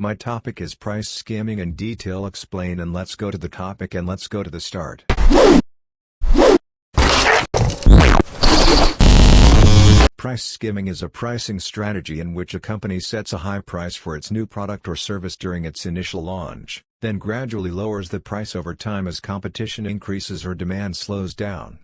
My topic is price skimming in detail explain, and let's go to the topic and let's go to the start. Price skimming is a pricing strategy in which a company sets a high price for its new product or service during its initial launch, then gradually lowers the price over time as competition increases or demand slows down.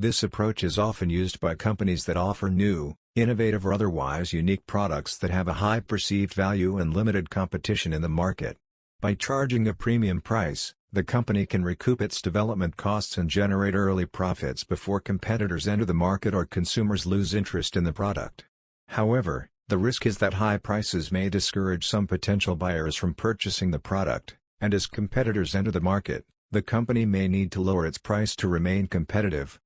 This approach is often used by companies that offer new, innovative or otherwise unique products that have a high perceived value and limited competition in the market. By charging a premium price, the company can recoup its development costs and generate early profits before competitors enter the market or consumers lose interest in the product. However, the risk is that high prices may discourage some potential buyers from purchasing the product, and as competitors enter the market, the company may need to lower its price to remain competitive.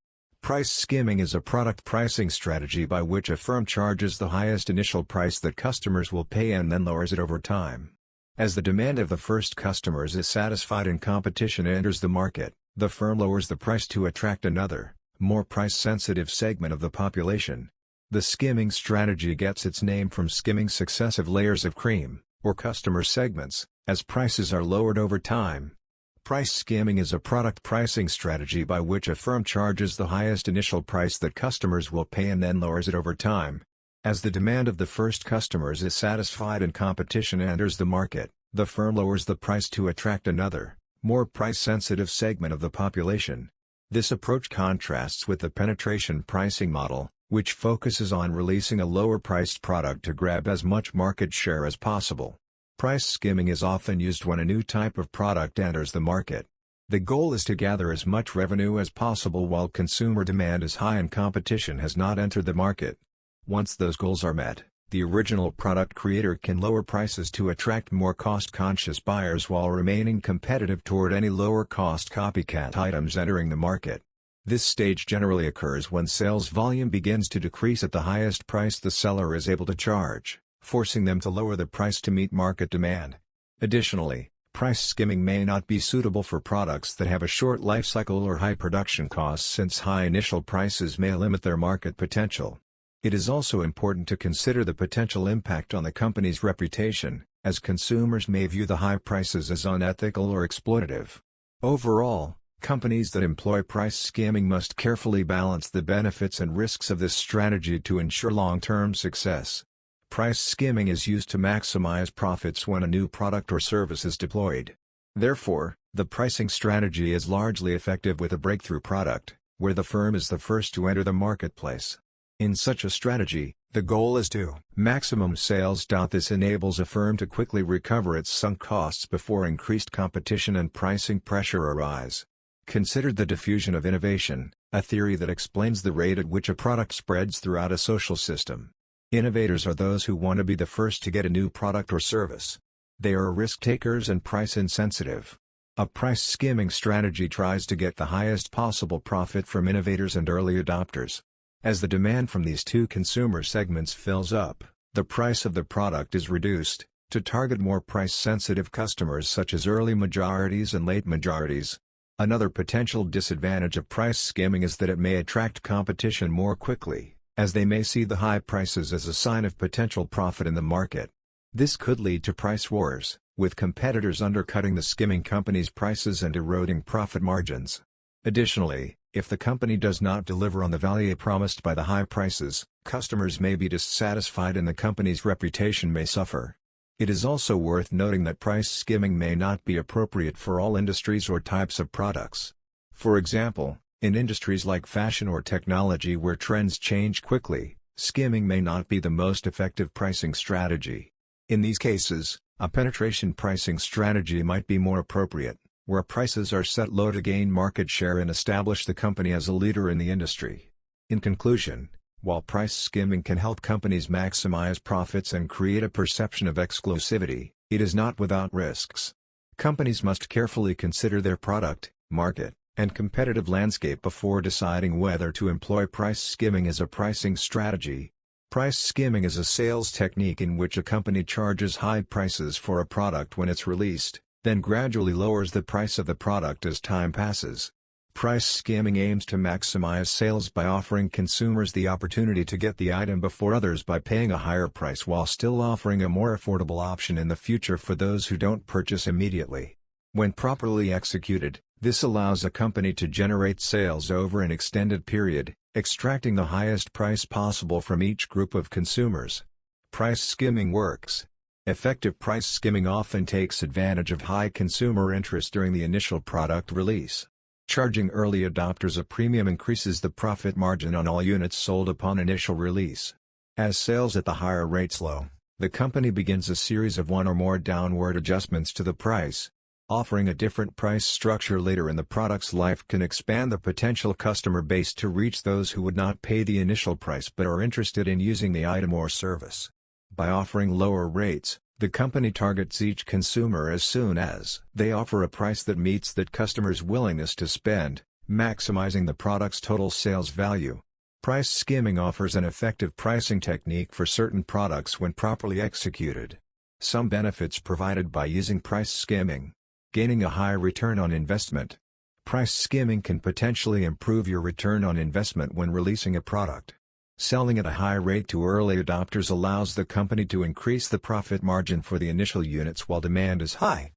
Price skimming is a product pricing strategy by which a firm charges the highest initial price that customers will pay and then lowers it over time. As the demand of the first customers is satisfied and competition enters the market, the firm lowers the price to attract another, more price-sensitive segment of the population. The skimming strategy gets its name from skimming successive layers of cream, or customer segments, as prices are lowered over time. Price skimming is a product pricing strategy by which a firm charges the highest initial price that customers will pay and then lowers it over time. As the demand of the first customers is satisfied and competition enters the market, the firm lowers the price to attract another, more price-sensitive segment of the population. This approach contrasts with the penetration pricing model, which focuses on releasing a lower-priced product to grab as much market share as possible. Price skimming is often used when a new type of product enters the market. The goal is to gather as much revenue as possible while consumer demand is high and competition has not entered the market. Once those goals are met, the original product creator can lower prices to attract more cost-conscious buyers while remaining competitive toward any lower-cost copycat items entering the market. This stage generally occurs when sales volume begins to decrease at the highest price the seller is able to charge, forcing them to lower the price to meet market demand. Additionally, price skimming may not be suitable for products that have a short life cycle or high production costs, since high initial prices may limit their market potential. It is also important to consider the potential impact on the company's reputation, as consumers may view the high prices as unethical or exploitative. Overall, companies that employ price skimming must carefully balance the benefits and risks of this strategy to ensure long-term success. Price skimming is used to maximize profits when a new product or service is deployed. Therefore, the pricing strategy is largely effective with a breakthrough product, where the firm is the first to enter the marketplace. In such a strategy, the goal is to maximum sales. This enables a firm to quickly recover its sunk costs before increased competition and pricing pressure arise. Consider the diffusion of innovation, a theory that explains the rate at which a product spreads throughout a social system. Innovators are those who want to be the first to get a new product or service. They are risk-takers and price-insensitive. A price skimming strategy tries to get the highest possible profit from innovators and early adopters. As the demand from these two consumer segments fills up, the price of the product is reduced, to target more price-sensitive customers such as early majorities and late majorities. Another potential disadvantage of price skimming is that it may attract competition more quickly, as they may see the high prices as a sign of potential profit in the market. This could lead to price wars, with competitors undercutting the skimming company's prices and eroding profit margins. Additionally, if the company does not deliver on the value promised by the high prices, customers may be dissatisfied and the company's reputation may suffer. It is also worth noting that price skimming may not be appropriate for all industries or types of products. For example, in industries like fashion or technology where trends change quickly, skimming may not be the most effective pricing strategy. In these cases, a penetration pricing strategy might be more appropriate, where prices are set low to gain market share and establish the company as a leader in the industry. In conclusion, while price skimming can help companies maximize profits and create a perception of exclusivity, it is not without risks. Companies must carefully consider their product, market, and competitive landscape before deciding whether to employ price skimming as a pricing strategy. Price skimming is a sales technique in which a company charges high prices for a product when it's released, then gradually lowers the price of the product as time passes. Price skimming aims to maximize sales by offering consumers the opportunity to get the item before others by paying a higher price while still offering a more affordable option in the future for those who don't purchase immediately. When properly executed, this allows a company to generate sales over an extended period, extracting the highest price possible from each group of consumers. Price skimming works. Effective price skimming often takes advantage of high consumer interest during the initial product release. Charging early adopters a premium increases the profit margin on all units sold upon initial release. As sales at the higher rate slow, the company begins a series of one or more downward adjustments to the price. Offering a different price structure later in the product's life can expand the potential customer base to reach those who would not pay the initial price but are interested in using the item or service. By offering lower rates, the company targets each consumer as soon as they offer a price that meets that customer's willingness to spend, maximizing the product's total sales value. Price skimming offers an effective pricing technique for certain products when properly executed. Some benefits provided by using price skimming. Gaining a high return on investment. Price skimming can potentially improve your return on investment when releasing a product. Selling at a high rate to early adopters allows the company to increase the profit margin for the initial units while demand is high.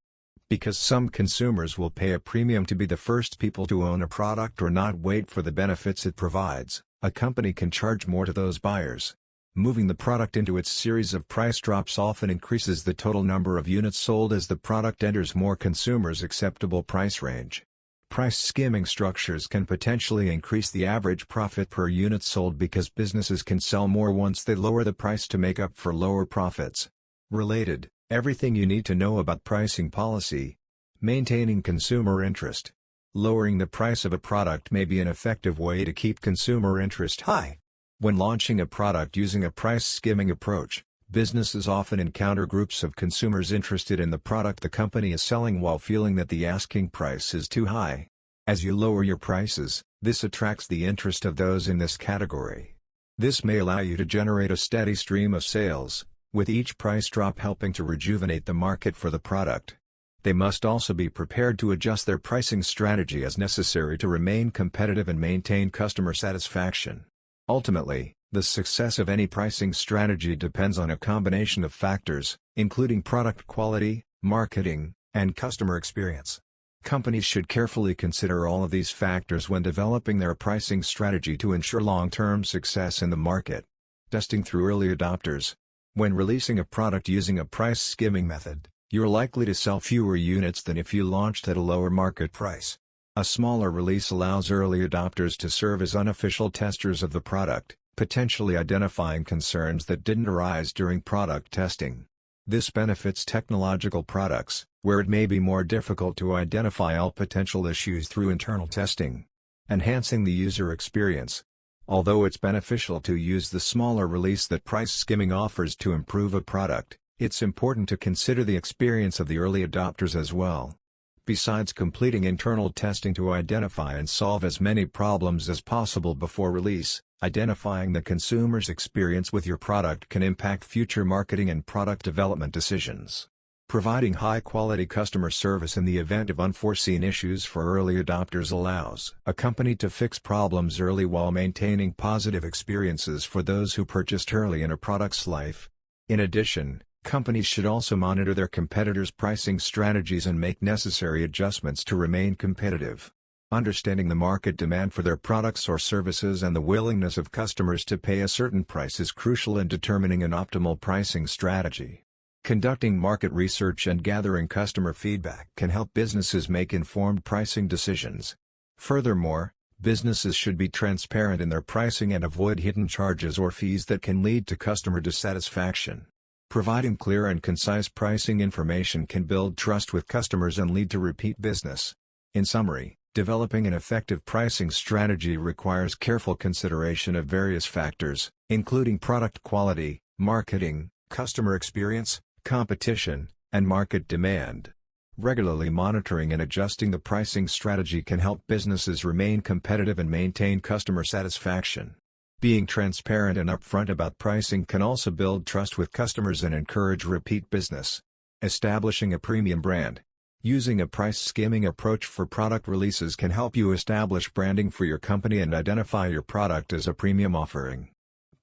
Because some consumers will pay a premium to be the first people to own a product or not wait for the benefits it provides, a company can charge more to those buyers. Moving the product into its series of price drops often increases the total number of units sold as the product enters more consumers' acceptable price range. Price skimming structures can potentially increase the average profit per unit sold because businesses can sell more once they lower the price to make up for lower profits. Related, everything you need to know about pricing policy. Maintaining consumer interest. Lowering the price of a product may be an effective way to keep consumer interest high. When launching a product using a price skimming approach, businesses often encounter groups of consumers interested in the product the company is selling while feeling that the asking price is too high. As you lower your prices, this attracts the interest of those in this category. This may allow you to generate a steady stream of sales, with each price drop helping to rejuvenate the market for the product. They must also be prepared to adjust their pricing strategy as necessary to remain competitive and maintain customer satisfaction. Ultimately, the success of any pricing strategy depends on a combination of factors, including product quality, marketing, and customer experience. Companies should carefully consider all of these factors when developing their pricing strategy to ensure long-term success in the market. Testing through early adopters. When releasing a product using a price skimming method, you're likely to sell fewer units than if you launched at a lower market price. A smaller release allows early adopters to serve as unofficial testers of the product, potentially identifying concerns that didn't arise during product testing. This benefits technological products, where it may be more difficult to identify all potential issues through internal testing. Enhancing the user experience. Although it's beneficial to use the smaller release that price skimming offers to improve a product, it's important to consider the experience of the early adopters as well. Besides completing internal testing to identify and solve as many problems as possible before release, identifying the consumer's experience with your product can impact future marketing and product development decisions. Providing high-quality customer service in the event of unforeseen issues for early adopters allows a company to fix problems early while maintaining positive experiences for those who purchased early in a product's life. In addition, companies should also monitor their competitors' pricing strategies and make necessary adjustments to remain competitive. Understanding the market demand for their products or services and the willingness of customers to pay a certain price is crucial in determining an optimal pricing strategy. Conducting market research and gathering customer feedback can help businesses make informed pricing decisions. Furthermore, businesses should be transparent in their pricing and avoid hidden charges or fees that can lead to customer dissatisfaction. Providing clear and concise pricing information can build trust with customers and lead to repeat business. In summary, developing an effective pricing strategy requires careful consideration of various factors, including product quality, marketing, customer experience, competition, and market demand. Regularly monitoring and adjusting the pricing strategy can help businesses remain competitive and maintain customer satisfaction. Being transparent and upfront about pricing can also build trust with customers and encourage repeat business. Establishing a premium brand. Using a price skimming approach for product releases can help you establish branding for your company and identify your product as a premium offering.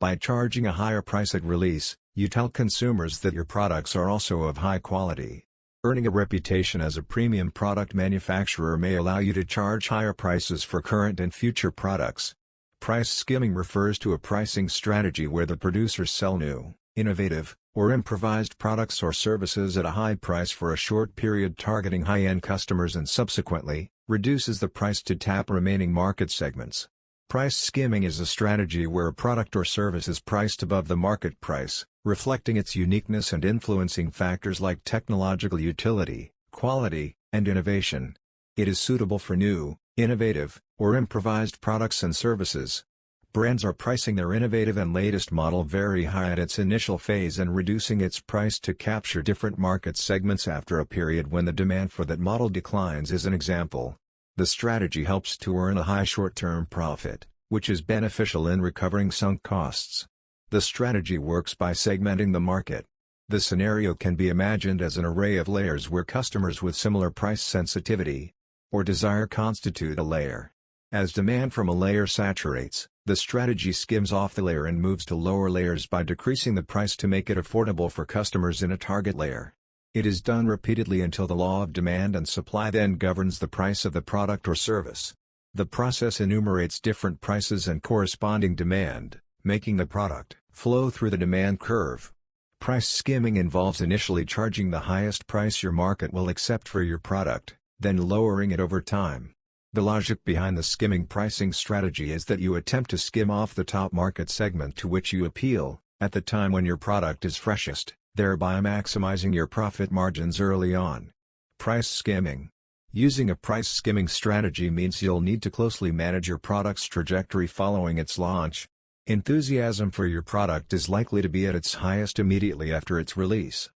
By charging a higher price at release, you tell consumers that your products are also of high quality. Earning a reputation as a premium product manufacturer may allow you to charge higher prices for current and future products. Price skimming refers to a pricing strategy where the producers sell new, innovative, or improvised products or services at a high price for a short period, targeting high-end customers, and subsequently, reduces the price to tap remaining market segments. Price skimming is a strategy where a product or service is priced above the market price, reflecting its uniqueness and influencing factors like technological utility, quality, and innovation. It is suitable for new, innovative, or improvised products and services. Brands are pricing their innovative and latest model very high at its initial phase and reducing its price to capture different market segments after a period when the demand for that model declines is an example. The strategy helps to earn a high short-term profit, which is beneficial in recovering sunk costs. The strategy works by segmenting the market. The scenario can be imagined as an array of layers where customers with similar price sensitivity or desire constitute a layer. As demand from a layer saturates, the strategy skims off the layer and moves to lower layers by decreasing the price to make it affordable for customers in a target layer. It is done repeatedly until the law of demand and supply then governs the price of the product or service. The process enumerates different prices and corresponding demand, making the product flow through the demand curve. Price skimming involves initially charging the highest price your market will accept for your product, then lowering it over time. The logic behind the skimming pricing strategy is that you attempt to skim off the top market segment to which you appeal, at the time when your product is freshest, thereby maximizing your profit margins early on. Price skimming. Using a price skimming strategy means you'll need to closely manage your product's trajectory following its launch. Enthusiasm for your product is likely to be at its highest immediately after its release.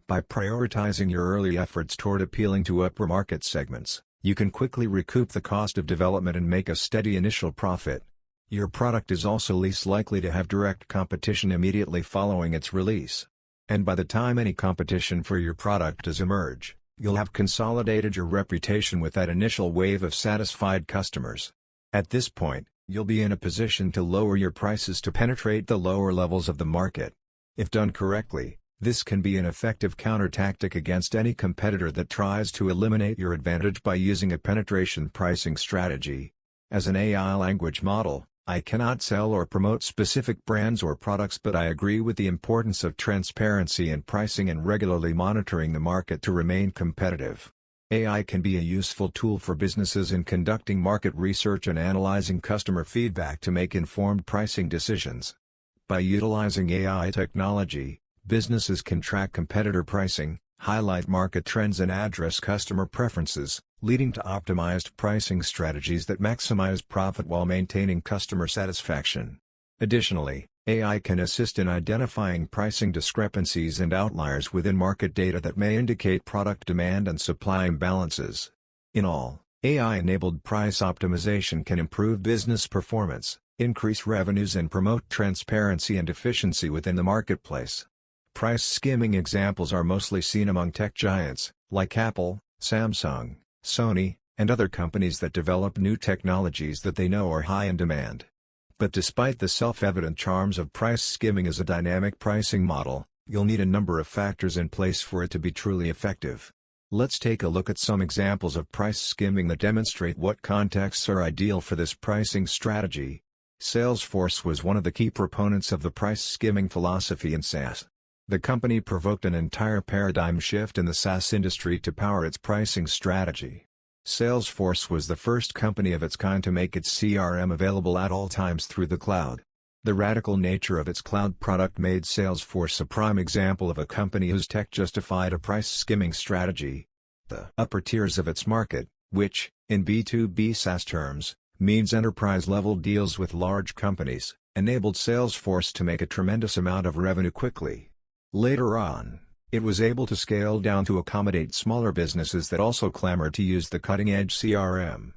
By prioritizing your early efforts toward appealing to upper market segments, you can quickly recoup the cost of development and make a steady initial profit. Your product is also least likely to have direct competition immediately following its release. And by the time any competition for your product does emerge, you'll have consolidated your reputation with that initial wave of satisfied customers. At this point, you'll be in a position to lower your prices to penetrate the lower levels of the market. If done correctly, this can be an effective counter-tactic against any competitor that tries to eliminate your advantage by using a penetration pricing strategy. As an AI language model, I cannot sell or promote specific brands or products, but I agree with the importance of transparency in pricing and regularly monitoring the market to remain competitive. AI can be a useful tool for businesses in conducting market research and analyzing customer feedback to make informed pricing decisions. By utilizing AI technology, businesses can track competitor pricing, highlight market trends, and address customer preferences, leading to optimized pricing strategies that maximize profit while maintaining customer satisfaction. Additionally, AI can assist in identifying pricing discrepancies and outliers within market data that may indicate product demand and supply imbalances. In all, AI-enabled price optimization can improve business performance, increase revenues, and promote transparency and efficiency within the marketplace. Price skimming examples are mostly seen among tech giants, like Apple, Samsung, Sony, and other companies that develop new technologies that they know are high in demand. But despite the self-evident charms of price skimming as a dynamic pricing model, you'll need a number of factors in place for it to be truly effective. Let's take a look at some examples of price skimming that demonstrate what contexts are ideal for this pricing strategy. Salesforce was one of the key proponents of the price skimming philosophy in SaaS. The company provoked an entire paradigm shift in the SaaS industry to power its pricing strategy. Salesforce was the first company of its kind to make its CRM available at all times through the cloud. The radical nature of its cloud product made Salesforce a prime example of a company whose tech justified a price skimming strategy. The upper tiers of its market, which, in B2B SaaS terms, means enterprise-level deals with large companies, enabled Salesforce to make a tremendous amount of revenue quickly. Later on, it was able to scale down to accommodate smaller businesses that also clamored to use the cutting-edge CRM.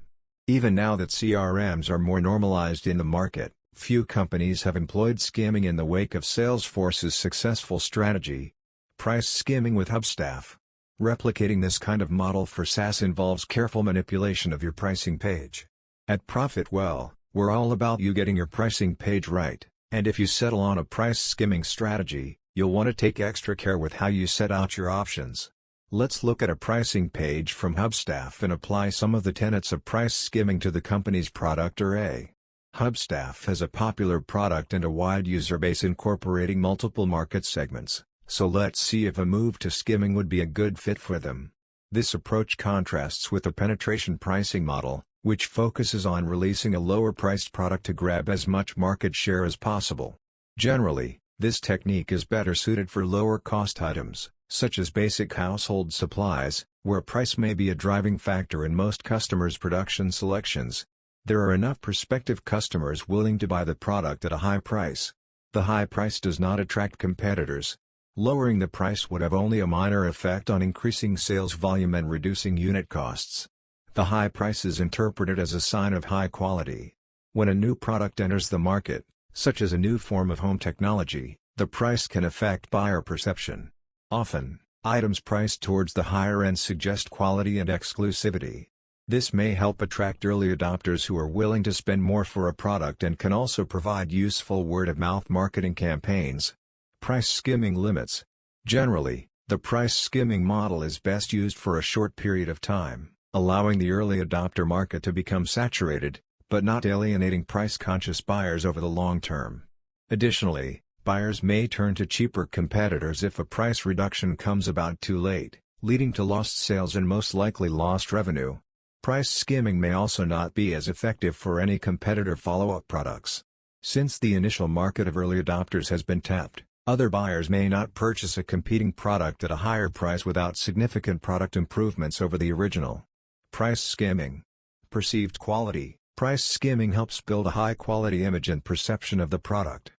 Even now that CRMs are more normalized in the market, few companies have employed skimming in the wake of Salesforce's successful strategy. Price skimming with Hubstaff. Replicating this kind of model for SaaS involves careful manipulation of your pricing page. At Profitwell, we're all about you getting your pricing page right, and if you settle on a price skimming strategy, you'll want to take extra care with how you set out your options. Let's look at a pricing page from Hubstaff and apply some of the tenets of price skimming to the company's product array. Hubstaff has a popular product and a wide user base incorporating multiple market segments, so let's see if a move to skimming would be a good fit for them. This approach contrasts with the penetration pricing model, which focuses on releasing a lower-priced product to grab as much market share as possible. Generally, this technique is better suited for lower-cost items, such as basic household supplies, where price may be a driving factor in most customers' production selections. There are enough prospective customers willing to buy the product at a high price. The high price does not attract competitors. Lowering the price would have only a minor effect on increasing sales volume and reducing unit costs. The high price is interpreted as a sign of high quality. When a new product enters the market, such as a new form of home technology, the price can affect buyer perception. Often, items priced towards the higher end suggest quality and exclusivity. This may help attract early adopters who are willing to spend more for a product and can also provide useful word-of-mouth marketing campaigns. Price skimming limits. Generally, the price skimming model is best used for a short period of time, allowing the early adopter market to become saturated, but not alienating price-conscious buyers over the long term. Additionally, buyers may turn to cheaper competitors if a price reduction comes about too late, leading to lost sales and most likely lost revenue. Price skimming may also not be as effective for any competitor follow-up products. Since the initial market of early adopters has been tapped, other buyers may not purchase a competing product at a higher price without significant product improvements over the original. Price skimming. Perceived quality. Price skimming helps build a high-quality image and perception of the product.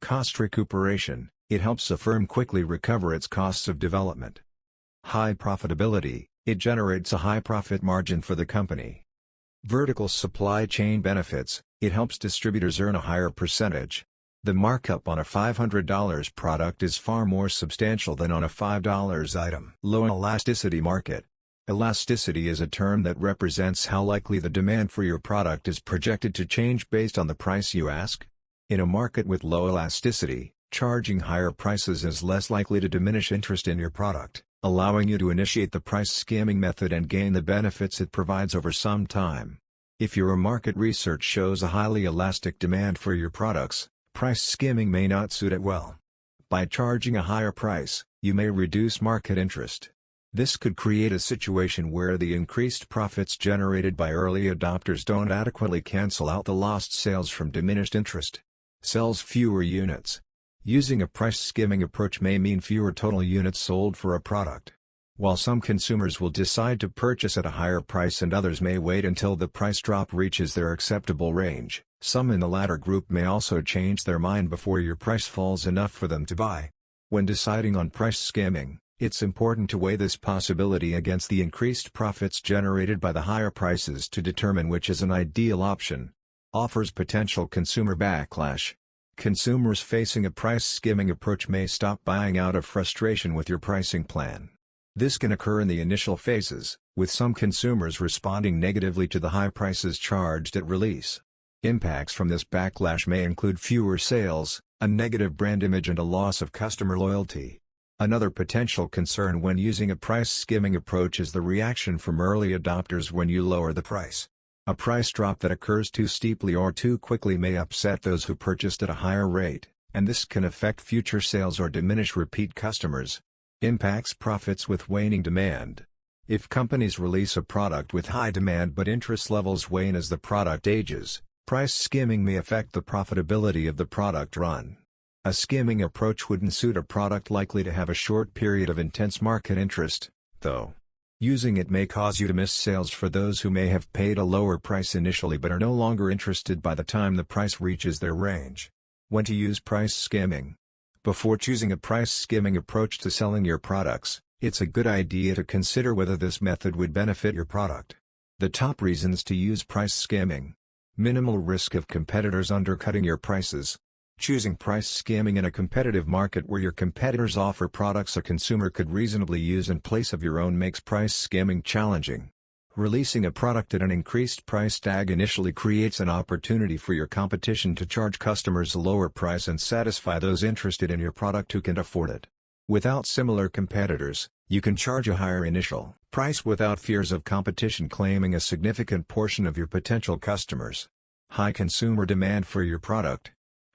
Cost recuperation. It helps a firm quickly recover its costs of development. High profitability. It generates a high profit margin for the company. Vertical supply chain benefits. It helps distributors earn a higher percentage. The markup on a $500 product is far more substantial than on a $5 item. Low elasticity market. Elasticity is a term that represents how likely the demand for your product is projected to change based on the price you ask. In a market with low elasticity, charging higher prices is less likely to diminish interest in your product, allowing you to initiate the price skimming method and gain the benefits it provides over some time. If your market research shows a highly elastic demand for your products, price skimming may not suit it well. By charging a higher price, you may reduce market interest. This could create a situation where the increased profits generated by early adopters don't adequately cancel out the lost sales from diminished interest. Sells fewer units. Using a price skimming approach may mean fewer total units sold for a product. While some consumers will decide to purchase at a higher price and others may wait until the price drop reaches their acceptable range, some in the latter group may also change their mind before your price falls enough for them to buy. When deciding on price skimming, it's important to weigh this possibility against the increased profits generated by the higher prices to determine which is an ideal option. Offers potential consumer backlash. Consumers facing a price skimming approach may stop buying out of frustration with your pricing plan. This can occur in the initial phases, with some consumers responding negatively to the high prices charged at release. Impacts from this backlash may include fewer sales, a negative brand image and a loss of customer loyalty. Another potential concern when using a price skimming approach is the reaction from early adopters when you lower the price. A price drop that occurs too steeply or too quickly may upset those who purchased at a higher rate, and this can affect future sales or diminish repeat customers. Impacts profits with waning demand. If companies release a product with high demand but interest levels wane as the product ages, price skimming may affect the profitability of the product run. A skimming approach wouldn't suit a product likely to have a short period of intense market interest, though. Using it may cause you to miss sales for those who may have paid a lower price initially but are no longer interested by the time the price reaches their range. When to use price skimming. Before choosing a price skimming approach to selling your products, it's a good idea to consider whether this method would benefit your product. The top reasons to use price skimming. Minimal risk of competitors undercutting your prices. Choosing price skimming in a competitive market where your competitors offer products a consumer could reasonably use in place of your own makes price skimming challenging. Releasing a product at an increased price tag initially creates an opportunity for your competition to charge customers a lower price and satisfy those interested in your product who can afford it. Without similar competitors, you can charge a higher initial price without fears of competition claiming a significant portion of your potential customers. High consumer demand for your product.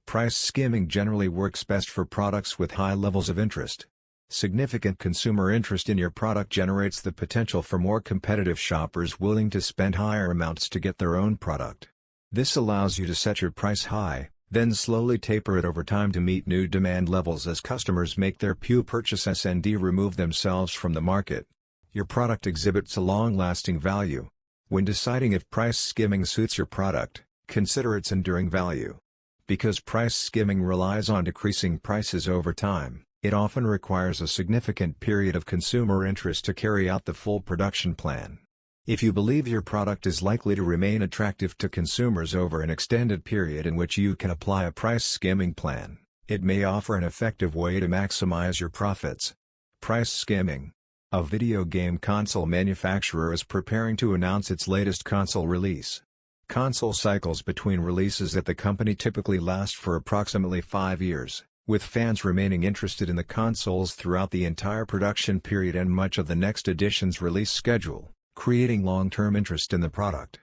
Price skimming generally works best for products with high levels of interest. Significant consumer interest in your product generates the potential for more competitive shoppers willing to spend higher amounts to get their own product. This allows you to set your price high, then slowly taper it over time to meet new demand levels as customers make their purchase and remove themselves from the market. Your product exhibits a long-lasting value. When deciding if price skimming suits your product, consider its enduring value. Because price skimming relies on decreasing prices over time, it often requires a significant period of consumer interest to carry out the full production plan. If you believe your product is likely to remain attractive to consumers over an extended period in which you can apply a price skimming plan, it may offer an effective way to maximize your profits. Price skimming. A video game console manufacturer is preparing to announce its latest console release. Console cycles between releases at the company typically last for approximately 5 years, with fans remaining interested in the consoles throughout the entire production period and much of the next edition's release schedule, creating long-term interest in the product.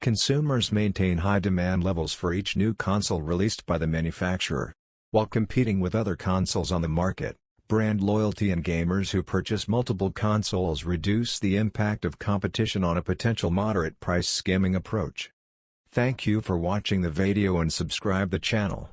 Consumers maintain high demand levels for each new console released by the manufacturer. While competing with other consoles on the market, brand loyalty and gamers who purchase multiple consoles reduce the impact of competition on a potential moderate price skimming approach. Thank you for watching the video and subscribe the channel.